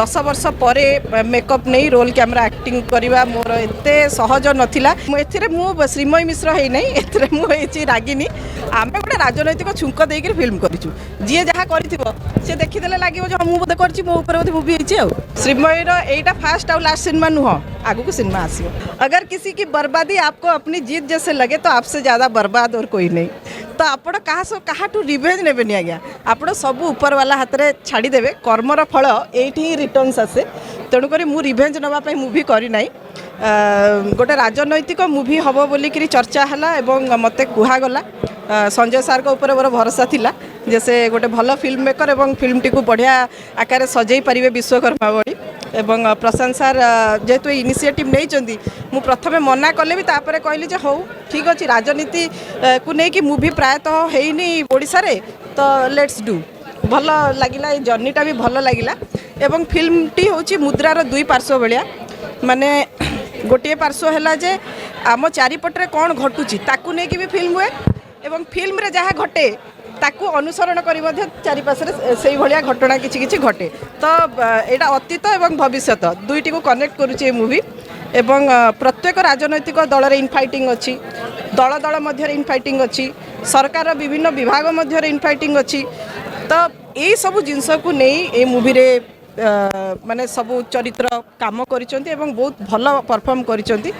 10 वर्ष पर मेकअप नहीं रोल कैमरा एक्टिंग करवा मोर एत सहज नाला मु श्रीमयी मिश्र है नहीं एथरे मुझे रागिनी आम गोटे राजनैतिक छुंक देकर फिल्म करूँ जी जहाँ कर देखीदे लगे जो मुझे बोधे कर बोधे मुवी हो श्रीमयीर यहीटा फास्ट आउ लास्ट सिनेमा नुह आगू को सिनेमा आसो। अगर किसी की बर्बादी आपको अपनी जीत जैसे लगे तो आपसे ज़्यादा बर्बाद और कोई नहीं। तो आपण क्या रिवेंज ने आज्ञा आप सब ऊपर वाला हाथ में छाड़देवे कर्मर फल ये रिटर्न्स आसे तेणुक मु रिवेंज नापी मुवी करना गोटे राजनैतिक मुवी हम बोलिक चर्चा है मत कहगला संजय सार को ऊपर मोर भरोसा थिला जैसे गोटे भल फिल्म मेकर और फिल्म टी बढ़िया आकार सजई पारे विश्वकर्मा बड़ी एवं प्रशांत सार जेहेतु इनिशिएटिव नहीं मु प्रथमे मना कले भी तापर कहली जे हो ठीक अच्छे राजनीति को लेकिन मुवी प्रायतः हैनी ओडिशा रे तो लेट्स डू भल लगिला जर्नीटा भी भल लगिला एवं फिल्म टी होची मुद्रार दुई पार्श्व भाया माने गोटे पार्श्व है जे आम चारिपटे कौन घटुची ताकू नहीं भी फिल्म हुए एवं फिल्म रे जहाँ घटे ताकू अनुसरण करी चारिपाशे से भाया घटना किछि घटे तो यहाँ अतीत एवं भविष्यत दुईटी को कनेक्ट करुचे मुवी एवं प्रत्येक राजनैतिक दल रे इनफाइटिंग अच्छी दल दल मध्य इनफाइटिंग अच्छी सरकार विभिन्न विभाग मध्य इनफाइटिंग अच्छी तो यही सब जिनस को नहीं ये मुवी रे माने सबू चरित्र काम करिसेंती एवं बहुत भल परफॉर्म करिसेंती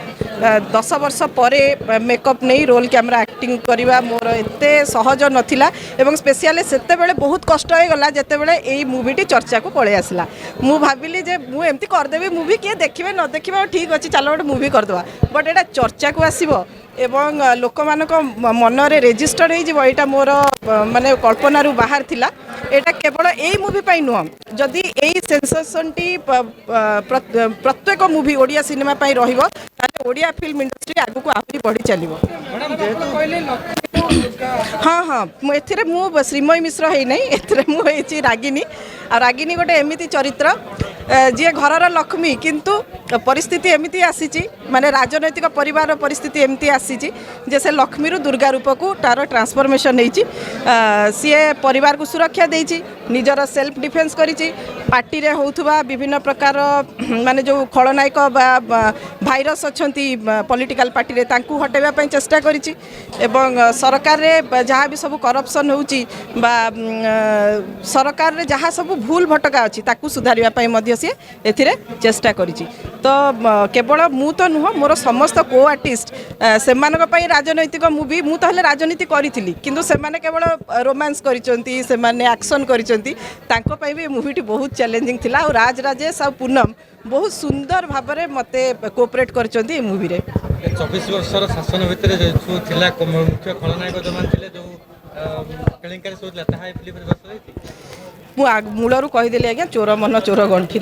10 वर्ष पर मेकअप नहीं रोल कैमरा एक्टिंग करवा मोर एत सहज नाला एवं स्पेशली सेते बेले बहुत कष्ट हो गला जेते बेले एई मूवीटी चर्चा को पळे आसला मु भाबिली जे मु एमती करदेबी मूवी किए देखिबे न देखिबे ठीक अच्छे चलो गोटे मूवी करदवा बट एटा चर्चा को आसीबो एवं लोक मानक मनरे रेजिस्टर हो यहाँ मोर माने कल्पनारू बाहर थिला एटा केवल यही मूवी पाई नुह जदि यही सेंसेशन टी प्रत्येक मूवी ओडिया सिनेमा पाई रहिबो ताले ओडिया फिल्म इंडस्ट्री आगु को आहुरी बढ़ी चलिबो। हाँ हाँ एथिरे मु श्रीमयी मिश्र है नहीं एथिरे मुझे रागिनी आ रागिनी गोटे एमिति चरित्र जी घरर लक्ष्मी किंतु परिस्थिति एमती आसी माने राजनैतिक परिवार परिस्थिति एमती आसी जे से लक्ष्मी रु दुर्गा रूप को तार ट्रांसफॉर्मेशन होती सी परिवार को सुरक्षा देती निजर सेल्फ डिफेन्स करी पार्टी रे होउथुबा विभिन्न प्रकार माने जो खलनायक भाइरस अच्छी पॉलिटिकल पार्टी रे तांकू हटेबा पई चेष्टा करिछि एवं सरकार रे जहाँ भी सब करप्शन होउछि बा सरकार रे जहाँ सब भूल भटका अच्छी ताकू सुधारिबा पई मध्य सी एथिरे चेष्टा करिछि तो केवल मु तो नुह मोर समस्त को आर्टिस्ट सेमानक पई राजनैतिक मूवी मु तो हले राजनीति करिथिली किंतु सेमाने केवल रोमांस करिसंती सेमाने एक्शन करिसंती तांको पई भी मूवीटी बहुत चैलेंजिंग थिला और राज राजेश और पूनम बहुत सुंदर भाव में मते कोऑपरेट करचंती ए मूवी रे 24 वर्षर शासन भितर जो थिला मुख्य खलनायक जमान थिले जो केलिंकारी सोचला ताहा फिल्म रे दर्शाइति मूलरू कहीदेली आज्ञा चोर मन चोर गंठी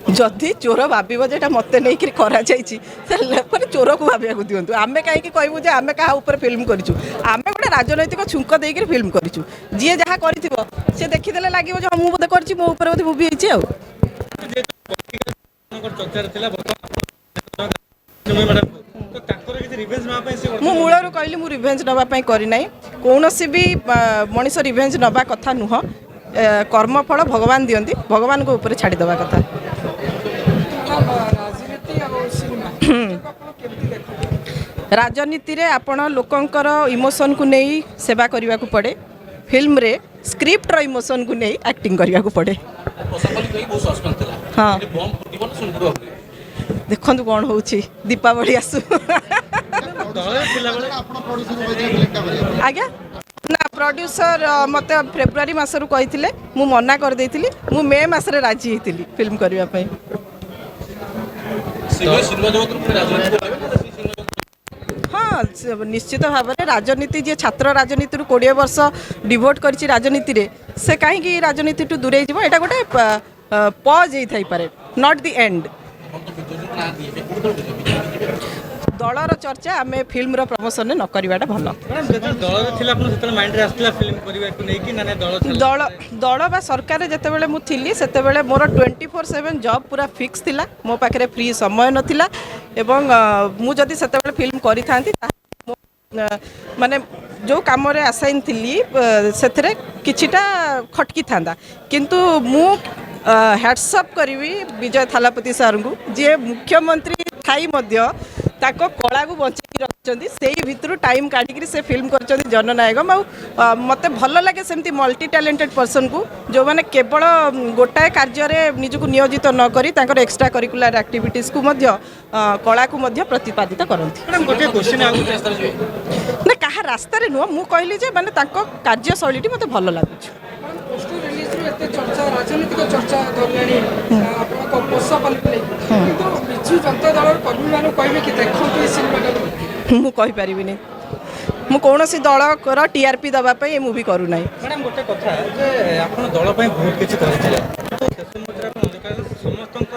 जदि चोर भाव जेटा मत नहीं करा चोर को भाविया दिंतु आम कहीं कहूँ जे आम क्या फिल्म करूँ आम गोटे राजनैतिक छुंक देकर फिल्म करूँ जी जहाँ कर देखीदे लगे जो मुझे बोधे कर बोधे मुवी हो मु मूलरू कहली मु रिवेंज नापी करना कौन भी मनीष रिवेंज नवा कथा नुह कर्मफल भगवान दियंती भगवान को ऊपर छाड़ीदवा कथा। राजनीति रे आपण लोकंकर इमोशन को नहीं सेवा करने को पड़े फिल्म रे स्क्रिप्ट रो इमोशन को नहीं एक्टिंग करने को पड़े। हाँ देखु कौन हो दीपावली आसु आज्ञा ना प्रोड्यूसर मत फेब्रुआरी मसरू कही मु मना कर देइथिली मु मे मासरे राजी होती फिल्म करने हाँ निश्चित भाव में राजनीति जी छात्र राजनीति 20 वर्ष डिवोट कर राजनीति रे से कहीं राजनीति टू दूरे यहाँ गोटे पज होता पारे नॉट द एंड दलर चर्चा आम फिल्म प्रमोशन न करवाटा भल दल बा सरकार जिते मु थी से मोर 24/7 जॉब पूरा फिक्स थिला मो पाखे फ्री समय नथिला एवं मु जदि सेते फिल्म करि थांती माने जो काम आसाइन थी से किछिटा खटकी था किंतु मु ହ୍ୟାଟ୍ସଅପ୍ କରିବି ବିଜୟ ଥାଲାପତି ସାର୍ଙ୍କୁ ଯିଏ ମୁଖ୍ୟମନ୍ତ୍ରୀ ଥାଇ ମଧ୍ୟ ତାଙ୍କ କଳାକୁ ବଞ୍ଚେଇକି ରଖିଛନ୍ତି ସେଇ ଭିତରୁ ଟାଇମ୍ କାଢ଼ିକିରି ସେ ଫିଲ୍ମ କରିଛନ୍ତି ଜନନାୟକମ୍ ଆଉ ମୋତେ ଭଲ ଲାଗେ ସେମିତି ମଲ୍ଟି ଟ୍ୟାଲେଣ୍ଟେଡ୍ ପର୍ସନ୍କୁ ଯେଉଁମାନେ କେବଳ ଗୋଟାଏ କାର୍ଯ୍ୟରେ ନିଜକୁ ନିୟୋଜିତ ନ କରି ତାଙ୍କର ଏକ୍ସଟ୍ରା କରିକୁଲାର ଆକ୍ଟିଭିଟିଜ୍କୁ ମଧ୍ୟ କଳାକୁ ମଧ୍ୟ ପ୍ରତିପାଦିତ କରନ୍ତି ନା କାହା ରାସ୍ତାରେ ନୁହଁ ମୁଁ କହିଲି ଯେ ମାନେ ତାଙ୍କ କାର୍ଯ୍ୟଶୈଳୀଟି ମୋତେ ଭଲ ଲାଗୁଛି ଏତେ ଚର୍ଚ୍ଚା ରାଜନୈତିକ ଚର୍ଚ୍ଚା ଧରିଲାଣି ଆପଣଙ୍କ ପୋଷାପାଲକୁ ନେଇ କିନ୍ତୁ ବିଜୁ ଜନତା ଦଳର କର୍ମୀମାନଙ୍କୁ କହିବେ କି ଦେଖନ୍ତୁ ଏ ସିନେମାଟାକୁ ମୁଁ କହିପାରିବିନି ମୁଁ କୌଣସି ଦଳର ଟିଆରପି ଦେବା ପାଇଁ ଏ ମୁଭି କରୁନାହିଁ ମ୍ୟାଡ଼ାମ୍ ଗୋଟେ କଥା ଯେ ଆପଣ ଦଳ ପାଇଁ ବହୁତ କିଛି କରିଥିଲେ ଶେଷ ମୁହୂର୍ତ୍ତରେ ଆପଣ ଅନ୍ଧକାର ସମସ୍ତଙ୍କ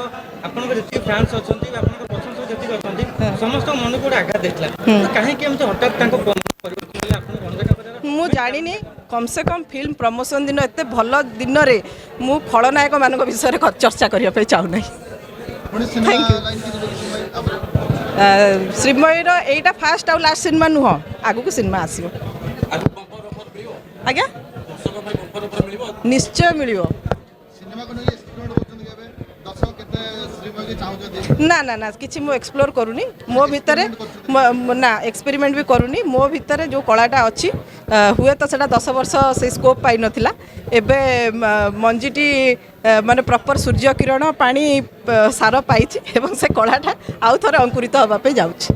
ଆପଣଙ୍କ ଯେତିକି ଫ୍ୟାନ୍ସ ଅଛନ୍ତି ଆପଣଙ୍କ ପସନ୍ଦ ସବୁ ଯେତିକି ଅଛନ୍ତି ସମସ୍ତଙ୍କ ମନକୁ ଗୋଟେ ଆଘାତ ଦେଇଥିଲା କାହିଁକି ଏମିତି ହଠାତ୍ ତାଙ୍କ ପରିବର୍ତ୍ତନ ହେଲେ ଆପଣଙ୍କୁ ଅଣଦେଖା କରିବା ମୁଁ ଜାଣିନି କମ୍ ସେ କମ୍ ଫିଲ୍ମ ପ୍ରମୋସନ୍ ଦିନ ଏତେ ଭଲ ଦିନରେ ମୁଁ ଖଳନାୟକମାନଙ୍କ ବିଷୟରେ ଚର୍ଚ୍ଚା କରିବା ପାଇଁ ଚାହୁଁନାହିଁ ଶ୍ରୀମୟୀର ଏଇଟା ଫାଷ୍ଟ ଆଉ ଲାଷ୍ଟ ସିନେମା ନୁହଁ ଆଗକୁ ସିନେମା ଆସିବ ଆଜ୍ଞା ନିଶ୍ଚୟ ମିଳିବ ନା ନା ନା କିଛି ମୁଁ ଏକ୍ସପ୍ଲୋର କରୁନି ମୋ ଭିତରେ ନା ଏକ୍ସପେରିମେଣ୍ଟ ବି କରୁନି ମୋ ଭିତରେ ଯେଉଁ କଳାଟା ଅଛି ହୁଏତ ସେଇଟା 10 ବର୍ଷ ସେ ସ୍କୋପ୍ ପାଇନଥିଲା ଏବେ ମଞ୍ଜିଟି ମାନେ ପ୍ରପର ସୂର୍ଯ୍ୟ କିରଣ ପାଣି ସାର ପାଇଛି ଏବଂ ସେ କଳାଟା ଆଉ ଥରେ ଅଙ୍କୁରିତ ହେବା ପାଇଁ ଯାଉଛି